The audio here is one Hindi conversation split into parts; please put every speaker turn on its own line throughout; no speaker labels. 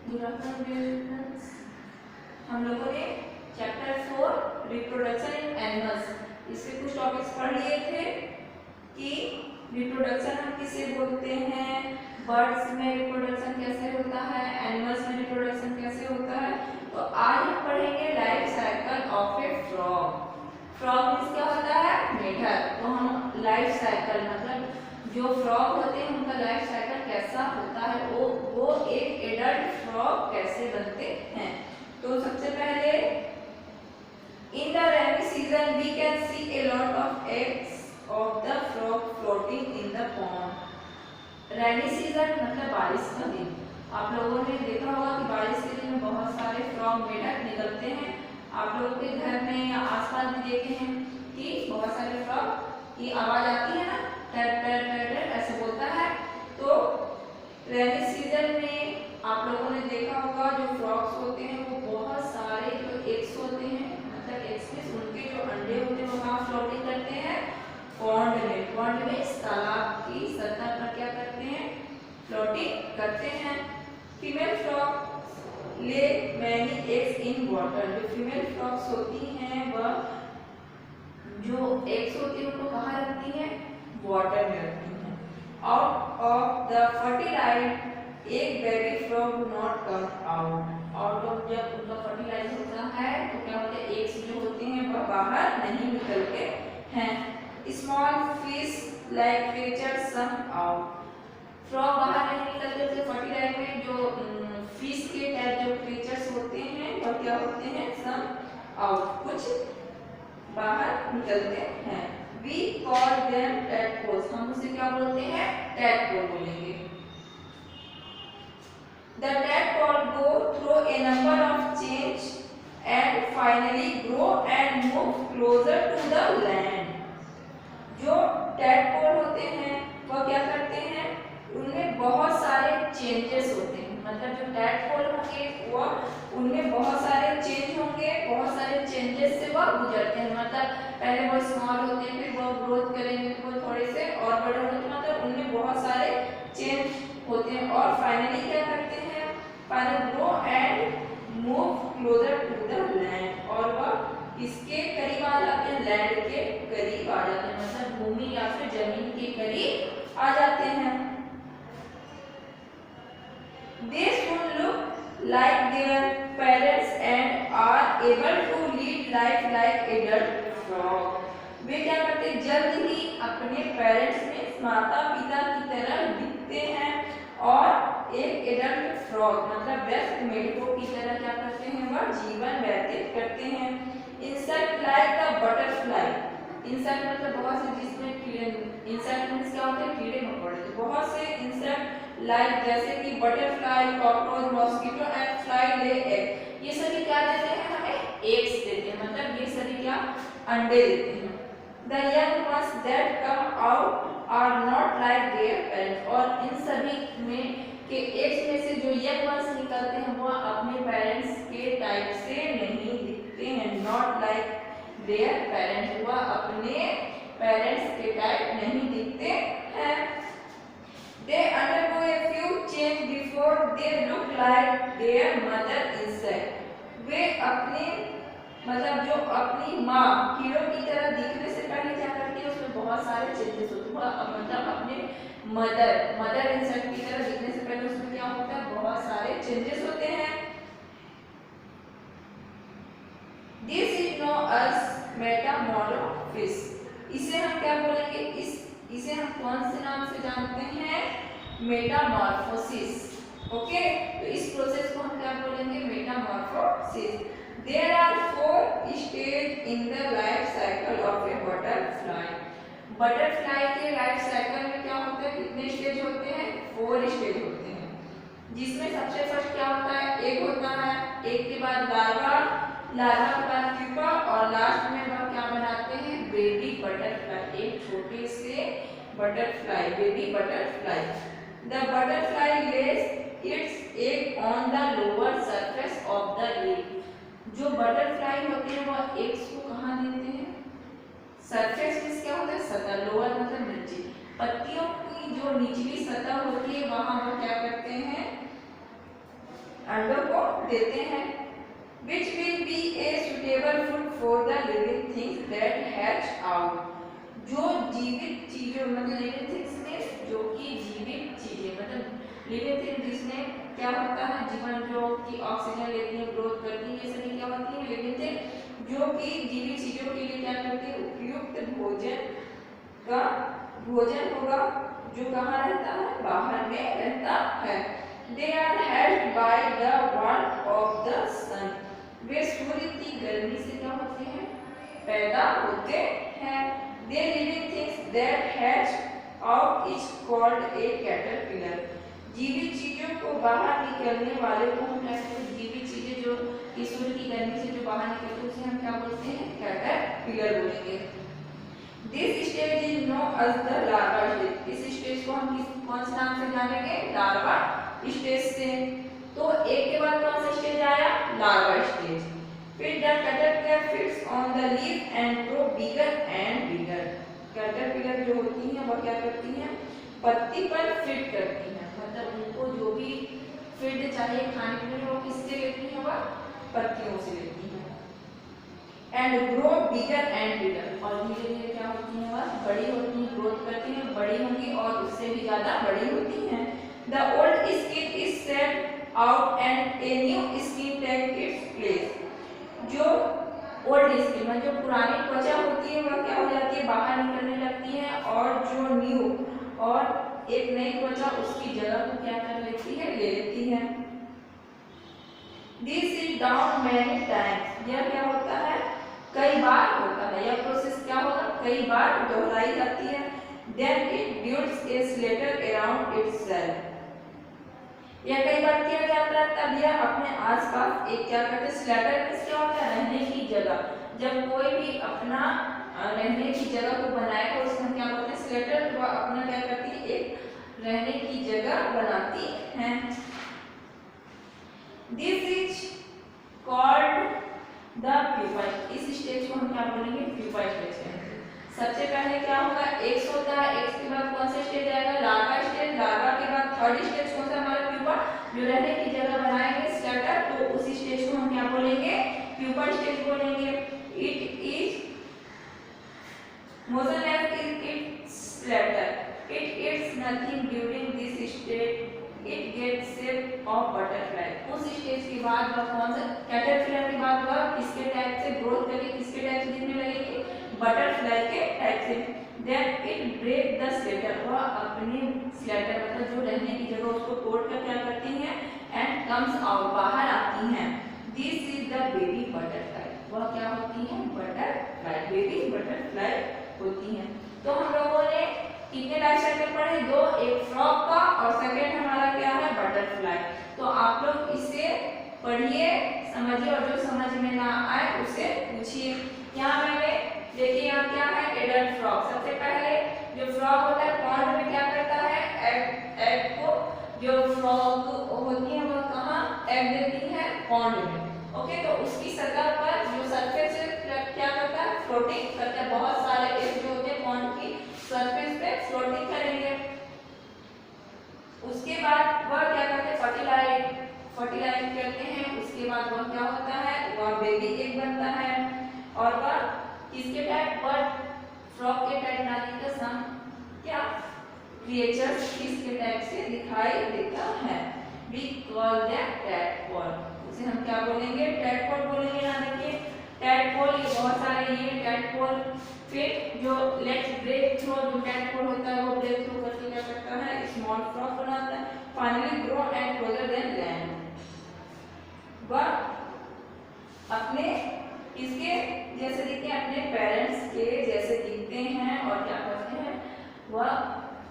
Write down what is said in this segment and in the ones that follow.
Good afternoon friends. हम लोगों ने चैप्टर 4 रिप्रोडक्शन इन एनिमल्स इसके कुछ टॉपिक्स पढ़ लिए थे कि रिप्रोडक्शन हम किसे बोलते हैं, बर्ड्स में रिप्रोडक्शन कैसे होता है, एनिमल्स में रिप्रोडक्शन कैसे होता है। तो आज हम पढ़ेंगे life cycle of A frog. Frog means क्या होता है, मेढक। तो हम लाइफ साइकिल मतलब जो फ्रॉग होते हैं उनका लाइफ साइकिल कैसा होता है, वो एक एडल्ट फ्रॉग कैसे बनते हैं। तो सबसे पहले in the rainy season we can see a lot of eggs of the frog floating in the pond. Rainy season मतलब बारिश का दिन। आप लोगों ने देखा होगा कि बारिश के दिन में बहुत सारे फ्रॉग मेढक निकलते हैं। आप लोगों के घर में या आसपास भी देखे हैं कि बहुत सारे फ्रॉग की आवाज आती है ना, टर टर टर टर ऐसे बोलता है। तो रेनी सीजन में आप लोगों ने देखा होगा जो फ्रॉग्स होते हैं वो बहुत सारे जो एग्स होते हैं, मतलब एग्स में उनके जो अंडे होते हैं वो कहाँ फ्लोटिंग करते हैं, पॉन्ड में। पॉन्ड में तालाब की सतह पर क्या करते हैं, फ्लोटिंग करते हैं। फीमेल फ्रॉग ले मैनी एग्स इन वाटर। जो फीमेल फ्रॉग्स होती हैं वह जो एग्स होती है उनको कहाँ रखती हैं, वाटर में रखती हैं। आउट ऑफ द फर्टिलाइज एक baby frog do not come out. Out of जब उनका फर्टिलाइज होता है तो क्या होता है, एग्स जो होते हैं वह बाहर नहीं निकलते हैं। Small fish like creature some out. Frog बाहर नहीं निकलते थे फर्टिलाइज में। जो फिश के टाइप जो क्रीचर्स होते हैं वह क्या होते हैं, सम आउट, कुछ बाहर निकलते हैं। We call them tadpoles। हम उसे क्या बोलते हैं, tadpole बोलेंगे। The tadpole go through a number of change and finally grow and move closer to the land। जो tadpole होते हैं वह क्या करते हैं, उनमें बहुत सारे चेंजेस होते हैं। मतलब जो tadpole होंगे वह उनमें बहुत सारे चेंज होंगे, बहुत सारे चेंजेस से वह गुजरते हैं। मतलब पहले वो स्मॉल होते हैं, फिर वो ग्रोथ करेंगे, तो वो थोड़े से और बड़े होते हैं। मतलब उनमें बहुत सारे चेंज होते हैं और फाइनली क्या करते हैं, finally grow and move closer to the land. और वह इसके करीब आ जाते हैं, लैंड के करीब आ जाते हैं, मतलब भूमि या फिर जमीन के करीब आ जाते हैं। They soon look like their parents and are able to lead life like adult frog। वे क्या करते हैं, जल्द ही अपने पेरेंट्स में माता पिता की तरह दिखते हैं और एक एडल्ट फ्रॉग मतलब वयस्क मेढकों की तरह क्या करते हैं, वह जीवन व्यतीत करते हैं। Insect like the butterfly. Insect मतलब बहुत से, जिसमें कीड़े, इंसेक्ट मींस क्या होते हैं, कीड़े मकोड़े। तो बहुत से इंसेक्ट लाइक जैसे कि butterfly, cockroach, mosquito and fly ले एग। ये सभी क्या देते हैं, हमें एग्स देते हैं। मतलब ये सभी क्या, अंडे देते हैं। The young ones that come out are not like their parents। और इन सभी में के एग्स में से जो यंग वंस निकलते हैं वो अपने पेरेंट्स के टाइप से नहीं दिखते हैं। नॉट लाइक देयर पेरेंट्स, वह अपने पेरेंट्स के टाइप नहीं दिखते हैं। They undergo a few change before they look like their mother insect। वे अपने मतलब जो अपनी माँ कीड़ों की तरह दिखने से पहले क्या करती है, उसमें बहुत सारे चेंजेस होते हैं। मतलब अपने मदर इंसेक्ट की तरह दिखने से पहले उसमें क्या होता है, बहुत सारे चेंजेस होते हैं। This is known as metamorphosis। इसे हम क्या बोलेंगे, इसे हम कौन से नाम से जानते हैं, मेटामॉर्फोसिस। ओके, तो इस प्रोसेस को हम क्या बोलेंगे, Metamorphosis. There are 4 stages in the life cycle of a butterfly। Butterfly के लाइफ साइकिल में क्या होता है, कितने स्टेज होते हैं, 4 स्टेज होते हैं। जिसमें सबसे फर्स्ट क्या होता है, एग होता है, एग के बाद लार्वा, लार्वा के बाद प्यूपा और लास्ट में वह क्या बनाते हैं, बेबी बटरफ्लाई। एक छोटे से butterfly, baby butterfly. The butterfly Lay's it's egg on the lower surface of the leaf. जो बटरफ्लाई होते हैं वह एग्स को कहाँ देते हैं, सरफेस में क्या होता है, सतह। लोअर मतलब नीचे, पत्तियों की जो निचली सतह होती है वहां वह क्या करते हैं, अंडों को देते हैं। Which will be a suitable food for the living things that hatch out. जो जीवित चीजों मतलब लिविंग थिंग्स में जो कि जीवित चीजें मतलब लिविंग थिंग जिसमें क्या होता है जीवन जो कि ऑक्सीजन लेती है ग्रोथ करती है ये सभी क्या होती है लिविंग थिंग जो कि जीवित चीजों के लिए क्या करती है उपयुक्त भोजन होगा जो कहाँ रहता है बाहर में रहता है। They are hatched by the warmth of the sun. वे सूर्य की गर्मी से क्या होते हैं पैदा होते हैं। They living things that hatch out is called a caterpillar. जीवित चीजों को बाहर निकलने वाले को हम कहते हैं जीवित चीजें जो सूर्य की गर्मी से जो बाहर निकलते हैं उसे हम क्या बोलते हैं कैटरपिलर बोलेंगे। This stage is known as the larva stage. इस स्टेज को हम कौन से नाम से जानेंगे लार्वा स्टेज से। तो एक के बाद कौन सा स्टेज आया लार्वा स्टेज। फिर the caterpillar feeds on the leaf and grow bigger and bigger. Caterpillar जो होती हैं वो क्या करती हैं पत्ती पर फीड करती हैं मतलब उनको जो भी फीड चाहिए खाने के लिए वो किससे लेती हैं वह पत्तियों से लेती हैं। And grow bigger and bigger और धीरे धीरे क्या होती हैं वह बड़ी होती हैं ग्रोथ करती हैं बड़ी होंगी और उससे भी ज्यादा बड़ी होती हैं। The old skin is set out and a new skin takes its place. जो ओल्ड स्किन में जो पुरानी त्वचा होती है वह क्या हो जाती है बाहर निकलने लगती है और जो न्यू और एक नई त्वचा उसकी जगह को क्या कर लेती है ले लेती है। This is done many times. यह क्या होता है कई बार होता है यह प्रोसेस क्या होगा कई बार दोहराई जाती है। Then it builds a skeleton around itself. यह कई बार किया जाता है तब यह अपने आसपास एक क्या करते हैं स्लेटर में क्या होता है रहने की जगह। जब कोई भी अपना रहने की जगह को बनाएगा उसको हम क्या बोलते हैं स्लेटर तो वह अपना क्या करती है एक रहने की जगह बनाती है। This is called the pupa. इस स्टेज को हम क्या बोलेंगे प्यूपा स्टेज कहेंगे। सबसे पहले क्या होगा एक्स होता है एक्स के बाद कौन सा स्टेज आएगा लार्वा स्टेज। लार्वा के बाद थर्ड स्टेज कौन सा हमारा प्यूपा जो रहने की जगह बनाएंगे स्लेटर तो उसी स्टेज को हम क्या बोलेंगे प्यूपा स्टेज बोलेंगे। It is motionless in its shelter. It it's nothing during this stage it gets shape of butterfly. उस स्टेज के बाद वह कौन सा कैटरपिलर के बाद वह किसके टाइप से ग्रोथ करके किसके टाइप से दिखने लगेगी बटरफ्लाई के टाइप से। Then it break the shelter वह अपने स्लेटर मतलब जो रहने की जगह उसको तोड़ कर क्या करती हैं एंड कम्स आउट बाहर आती हैं। This is the baby butterfly वह क्या होती है बटरफ्लाई बेबी बटरफ्लाई होती हैं। तो हम लोगों ने कितने लाइफ साइकिल पढ़े दो एक फ्रॉग का और सेकंड हमारा क्या है बटरफ्लाई। तो आप लोग इसे पढ़िए समझिए और जो समझ में ना आए उसे पूछिए। यहाँ मैंने देखिए यहाँ क्या है एडल्ट फ्रॉग। सबसे पहले जो फ्रॉग होता है पॉन्ड में क्या करता है एग को जो फ्रॉग होती है वह कहाँ एग देती है पॉन्ड में। ओके तो उसकी सतह पर जो सरफेस क्या करता है फ्लोटिंग करता है बहुत सारे एग जो होते हैं पॉन्ड की सरफेस पे फ्लोटिंग करेंगे। उसके बाद वह क्या करते हैं फर्टिलाइज करते हैं। उसके बाद वह क्या होता है वह बेबी एग बनता है और वह किसके टाइप बट फ्रॉग के टाइप ना दिखकर सम क्या क्रिएचर्स किसके टाइप से दिखाई देता है। We call that tadpole. उसे हम क्या बोलेंगे टैडपोल बोलेंगे। ना देखिए टैडपोल ये बहुत सारे ये टैडपोल। फिर जो लेट्स ब्रेक थ्रू जो टैडपोल होता है वो ब्रेक थ्रू करके क्या करता है स्मॉल फ्रॉग बनाता है। Finally grow and closer then land. वह अपने इसके जैसे दिखते हैं अपने पेरेंट्स के जैसे दिखते हैं और क्या करते हैं वह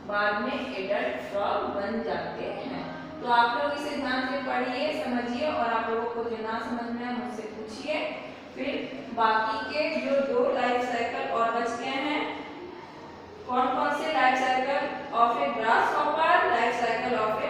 बाद में एडल्ट फ्रॉग बन जाते हैं। तो आप लोग इसे ध्यान से पढ़िए समझिए और आप लोगों को जो ना समझ में आए मुझसे पूछिए। फिर बाकी के जो दो लाइफ साइकिल और बच गए हैं कौन कौन से life cycle of A grasshopper life cycle of